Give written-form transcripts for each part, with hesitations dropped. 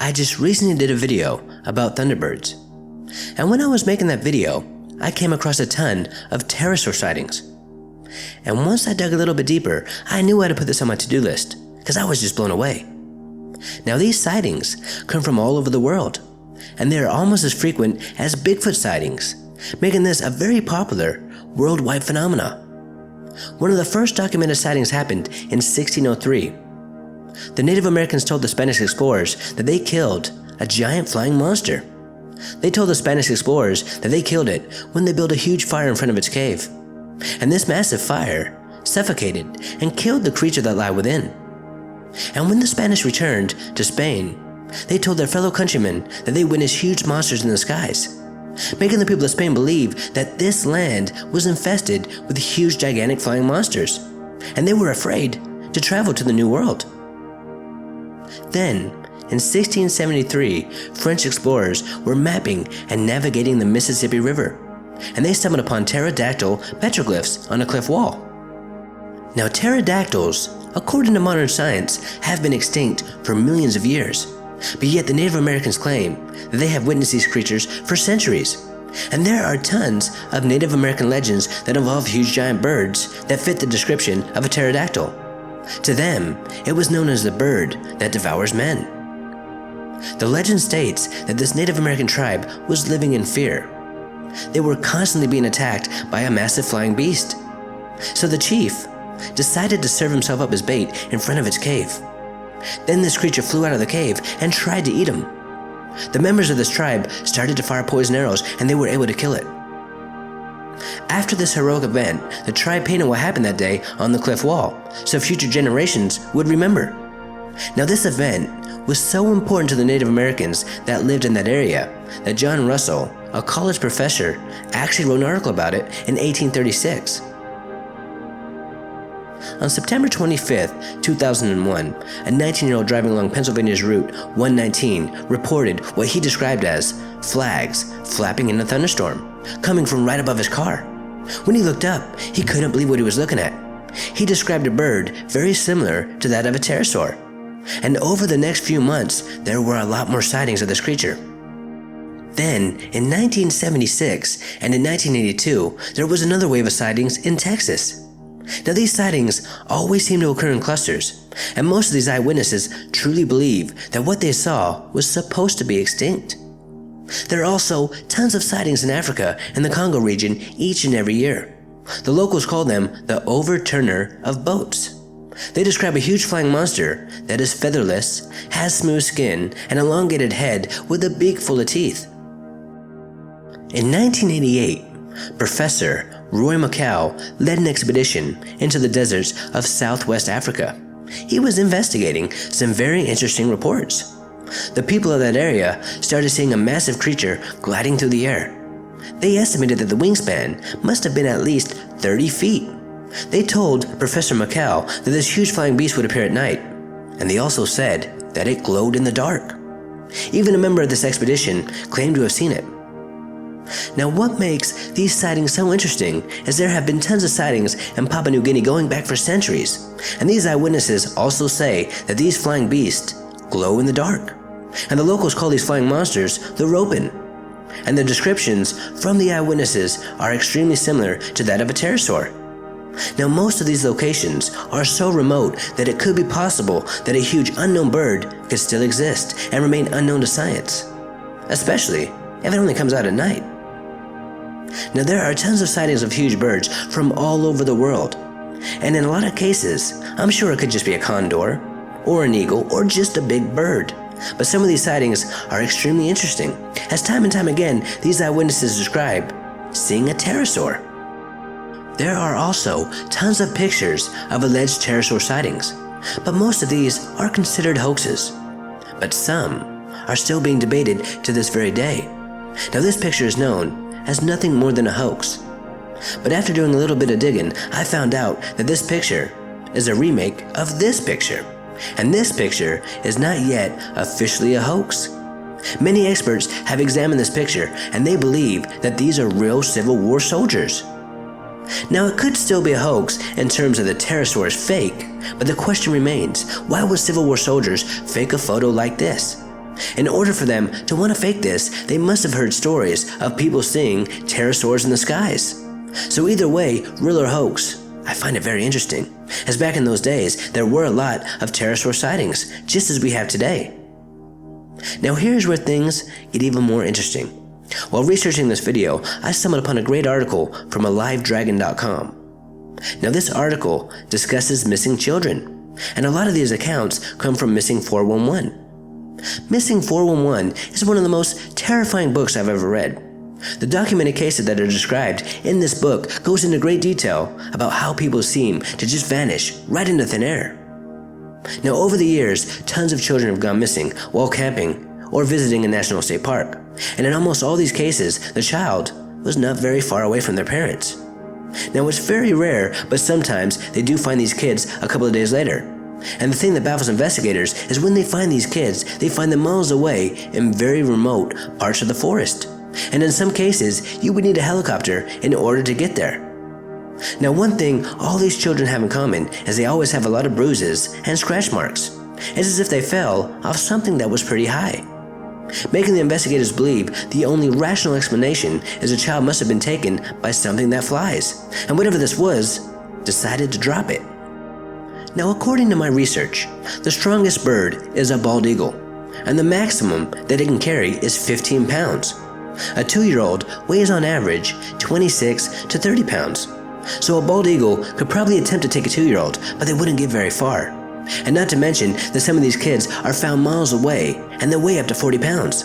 I just recently did a video about thunderbirds. And when I was making that video, I came across a ton of pterosaur sightings. And once I dug a little bit deeper, I knew I had to put this on my to-do list, because I was just blown away. Now these sightings come from all over the world, and they are almost as frequent as Bigfoot sightings, making this a very popular worldwide phenomenon. One of the first documented sightings happened in 1603. The Native Americans told the Spanish explorers that they killed a giant flying monster. They told the Spanish explorers that they killed it when they built a huge fire in front of its cave. And this massive fire suffocated and killed the creature that lay within. And when the Spanish returned to Spain, they told their fellow countrymen that they witnessed huge monsters in the skies, making the people of Spain believe that this land was infested with huge gigantic flying monsters, and they were afraid to travel to the New World. Then, in 1673, French explorers were mapping and navigating the Mississippi River, and they stumbled upon pterodactyl petroglyphs on a cliff wall. Now pterodactyls, according to modern science, have been extinct for millions of years, but yet the Native Americans claim that they have witnessed these creatures for centuries. And there are tons of Native American legends that involve huge giant birds that fit the description of a pterodactyl. To them, it was known as the bird that devours men. The legend states that this Native American tribe was living in fear. They were constantly being attacked by a massive flying beast. So the chief decided to serve himself up as bait in front of its cave. Then this creature flew out of the cave and tried to eat him. The members of this tribe started to fire poison arrows, and they were able to kill it. After this heroic event, the tribe painted what happened that day on the cliff wall, so future generations would remember. Now this event was so important to the Native Americans that lived in that area that John Russell, a college professor, actually wrote an article about it in 1836. On September 25, 2001, a 19-year-old driving along Pennsylvania's Route 119 reported what he described as flags flapping in a thunderstorm, coming from right above his car. When he looked up, he couldn't believe what he was looking at. He described a bird very similar to that of a pterosaur. And over the next few months, there were a lot more sightings of this creature. Then, in 1976 and in 1982, there was another wave of sightings in Texas. Now these sightings always seem to occur in clusters, and most of these eyewitnesses truly believe that what they saw was supposed to be extinct. There are also tons of sightings in Africa and the Congo region each and every year. The locals call them the overturner of boats. They describe a huge flying monster that is featherless, has smooth skin, an elongated head with a beak full of teeth. In 1988, Professor Roy Macau led an expedition into the deserts of Southwest Africa. He was investigating some very interesting reports. The people of that area started seeing a massive creature gliding through the air. They estimated that the wingspan must have been at least 30 feet. They told Professor Macau that this huge flying beast would appear at night, and they also said that it glowed in the dark. Even a member of this expedition claimed to have seen it. Now what makes these sightings so interesting is there have been tons of sightings in Papua New Guinea going back for centuries, and these eyewitnesses also say that these flying beasts glow in the dark, and the locals call these flying monsters the Ropen, and the descriptions from the eyewitnesses are extremely similar to that of a pterosaur. Now most of these locations are so remote that it could be possible that a huge unknown bird could still exist and remain unknown to science, especially if it only comes out at night. Now there are tons of sightings of huge birds from all over the world, and in a lot of cases, I'm sure it could just be a condor, or an eagle, or just a big bird. But some of these sightings are extremely interesting, as time and time again, these eyewitnesses describe seeing a pterosaur. There are also tons of pictures of alleged pterosaur sightings, but most of these are considered hoaxes. But some are still being debated to this very day. Now this picture is known as nothing more than a hoax. But after doing a little bit of digging, I found out that this picture is a remake of this picture. And this picture is not yet officially a hoax. Many experts have examined this picture, and they believe that these are real Civil War soldiers. Now it could still be a hoax in terms of the pterosaur is fake, but the question remains, why would Civil War soldiers fake a photo like this? In order for them to want to fake this, they must have heard stories of people seeing pterosaurs in the skies. So either way, real or hoax, I find it very interesting, as back in those days, there were a lot of pterosaur sightings, just as we have today. Now here's where things get even more interesting. While researching this video, I stumbled upon a great article from AliveDragon.com. Now this article discusses missing children, and a lot of these accounts come from Missing 411. Missing 411 is one of the most terrifying books I've ever read. The documented cases that are described in this book goes into great detail about how people seem to just vanish right into thin air. Now over the years, tons of children have gone missing while camping or visiting a national state park, and in almost all these cases, the child was not very far away from their parents. Now it's very rare, but sometimes they do find these kids a couple of days later. And the thing that baffles investigators is when they find these kids, they find them miles away in very remote parts of the forest. And in some cases, you would need a helicopter in order to get there. Now one thing all these children have in common is they always have a lot of bruises and scratch marks. It's as if they fell off something that was pretty high, making the investigators believe the only rational explanation is a child must have been taken by something that flies, and whatever this was, decided to drop it. Now according to my research, the strongest bird is a bald eagle, and the maximum that it can carry is 15 pounds. A 2-year-old weighs on average 26 to 30 pounds. So a bald eagle could probably attempt to take a 2-year-old, but they wouldn't get very far. And not to mention that some of these kids are found miles away and they weigh up to 40 pounds.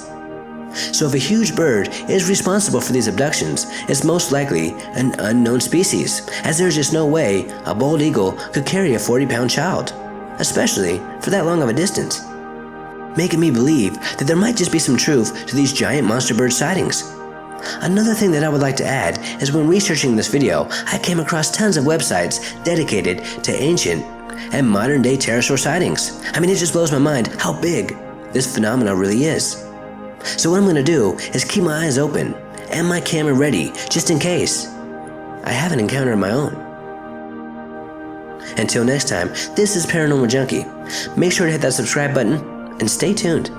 So if a huge bird is responsible for these abductions, it's most likely an unknown species, as there's just no way a bald eagle could carry a 40-pound child, especially for that long of a distance, making me believe that there might just be some truth to these giant monster bird sightings. Another thing that I would like to add is when researching this video, I came across tons of websites dedicated to ancient and modern day pterosaur sightings. I mean, it just blows my mind how big this phenomenon really is. So what I'm going to do is keep my eyes open and my camera ready just in case I have an encounter of my own. Until next time, this is Paranormal Junkie. Make sure to hit that subscribe button and stay tuned.